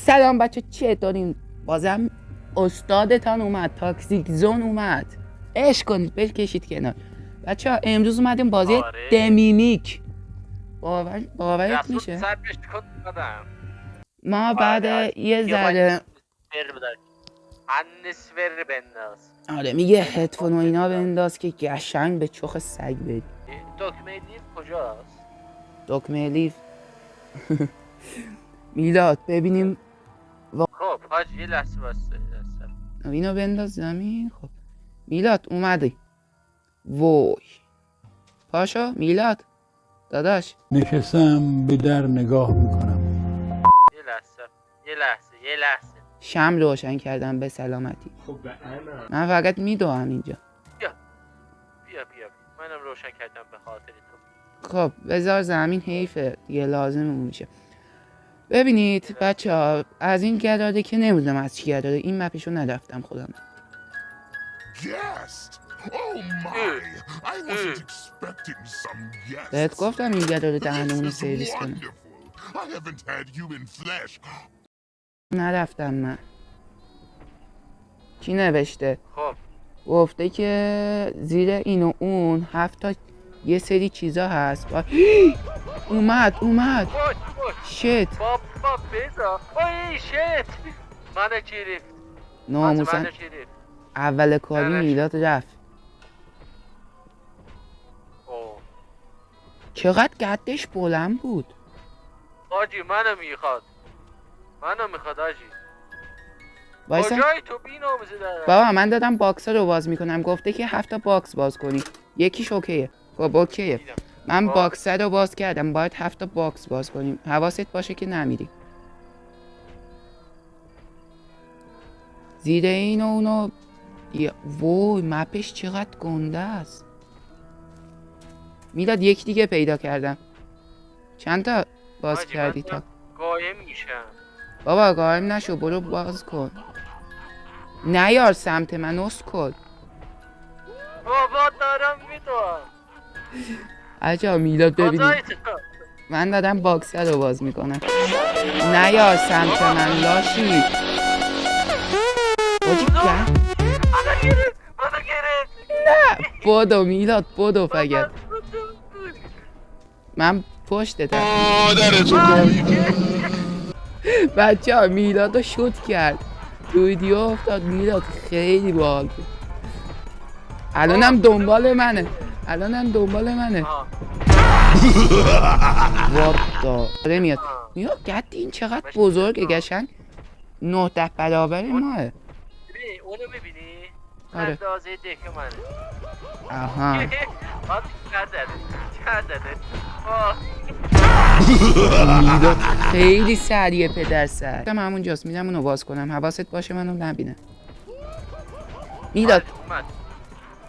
سلام بچه چطورین؟ بازم استادتان اومد، تاکسیک زون اومد. عشق کنید بکشید کنار. بچه ها امروز اومدیم بازی دمینیک. باورت میشه؟ ما بعد یه ذره آره میگه هدفون و اینا بنداز که قشنگ به چخ سگ بدی. دکمه لیف کجاست؟ دکمه لیف میلاد ببینیم. خب حاج یه لحظه بسته اینو بنداز زمین. خب میلاد اومدی. وای پاشا میلاد داداش. نشستم به در نگاه میکنم. یه لحظه شمع روشن کردم به سلامتی. خب من فقط میدوام اینجا. بیا منم روشن کردم به خاطر تو. خب بذار زمین حیفه دیگه لازممون میشه. ببینید بچه ها از این گداده که نمیدونم از چی گداده این مپیشو ندفتم خودم. بهت گفتم این گداده دهنمونو سرویس کنه. ندفتم من. چی نوشته؟ خب گفته که زیر این و اون 7 تا یه سری چیزا هست. اومد شت بابا بذار شت منو گرفت ناموسن. اول کاری میلاد رفت. چقدر قدش بلند بود آجی. منو میخواد آجی. وایسا. کجایی تو بی‌ناموسه داره؟ بابا من دادم باکس رو باز میکنم. گفته که 7 تا باکس باز کنی. یکیش اوکیه. خب اوکیه. من باکس رو باز کردم. باید 7 تا باکس باز کنیم. حواست باشه که نمیری زیر این و اونو. وای مپش چقدر گنده است. میلاد یک دیگه پیدا کردم. چند تا باز کردی تا؟ قایم میشم. بابا قایم نشو برو باز کن. نیار سمت من اسکل. بابا دارم میدوام. عجب میلاد ببینید من دادم باکس رو باز میکنم. نیار سمت من لاشی. باجی گرد منو گرفت. نه بودو میلاد بودو فقط. من پشتتم. بچه ها میلاد رو شوت کرد. تو ویدیو افتاد. میلاد خیلی باحال بود. الانم دنبال منه. واتا داره میاد. نیا گد این چقدر بزرگه قشنگ 9 برابر ماه. ببین اونو میبینی؟ آره. اندازه دک منه. آها میلاد خیلی سریع پدر سر. من همونجاست میرم اونو باز کنم. حواست باشه منو نبینه. میلاد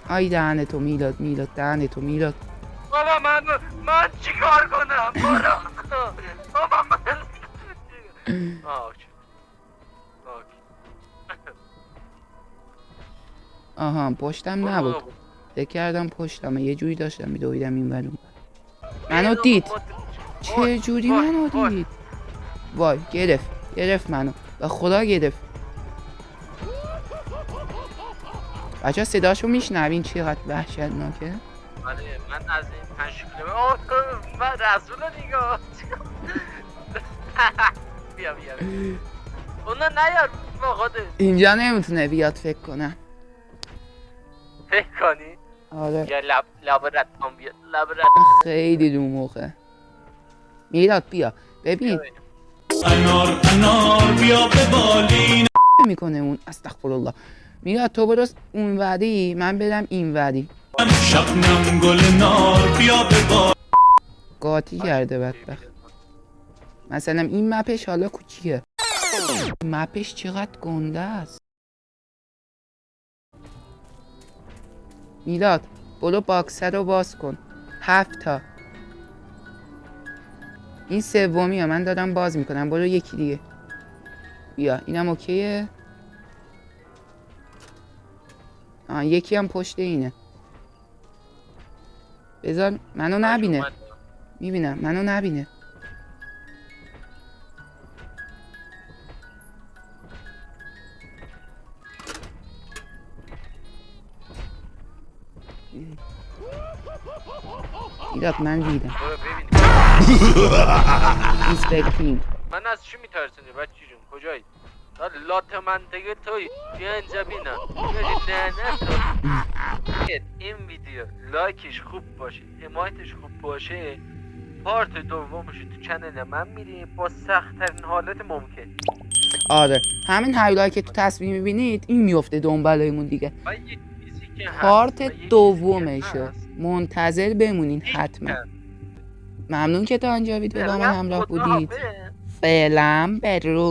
آی دهنه تو میلاد دهنه تو میلاد. بابا من چیکار کنم؟ بابا من آها پشتم نبود. فکر کردم پشتم. یه جوری داشتم میدویدم این ور اون. منو دید. چه جوری منو دید؟ وای گرفت منو. به خدا گرفت. بچه صداشو میشنوین چقدر وحشتناکه؟ من از این 5 کیلومتر من رسول نگاه. بیا اونو نیار با خودت. اینجا نمیتونه بیاد فکر کنم. فکر کنی؟ آره یا لبرت هم بیاد. خیلی دو موقع. میلاد بیا ببین انار بیا به بالین میکنه اون. استغفرالله. میلاد تو برو اون وری من برم این وری. شبنم گل نار بیا به بالین. قاطی کرده بدبخت. مثلا این مپش حالا کوچیکه. مپش چقدر گنده است. میلاد برو باکس رو باز کن. 7 تا. این سومی ها من دادم باز میکنم. برو یکی دیگه. بیا اینم اوکیه. یکی هم پشت اینه. بذار منو نبینه. میبینم منو نبینه. ایراد من دیدم برو ببین اینسپکتینگ. من از چی میترسونی بچه جون کجایی؟ لات منطقه توی بیا اینجا بینم نه تو این ویدیو لایکش خوب باشه حمایتش خوب باشه پارت دومش تو چنل من میری با سخت‌ترین حالت ممکن. آره همین هایلایت که تو تصویر میبینید این میفته دنبالمون دیگه. و یه چیزی که هست، و پارت یه چیزی که دومشو هست، منتظر بمونین حتما. ممنون که تا اینجا ویدیو با من همراه بودید. فعلا بدرود.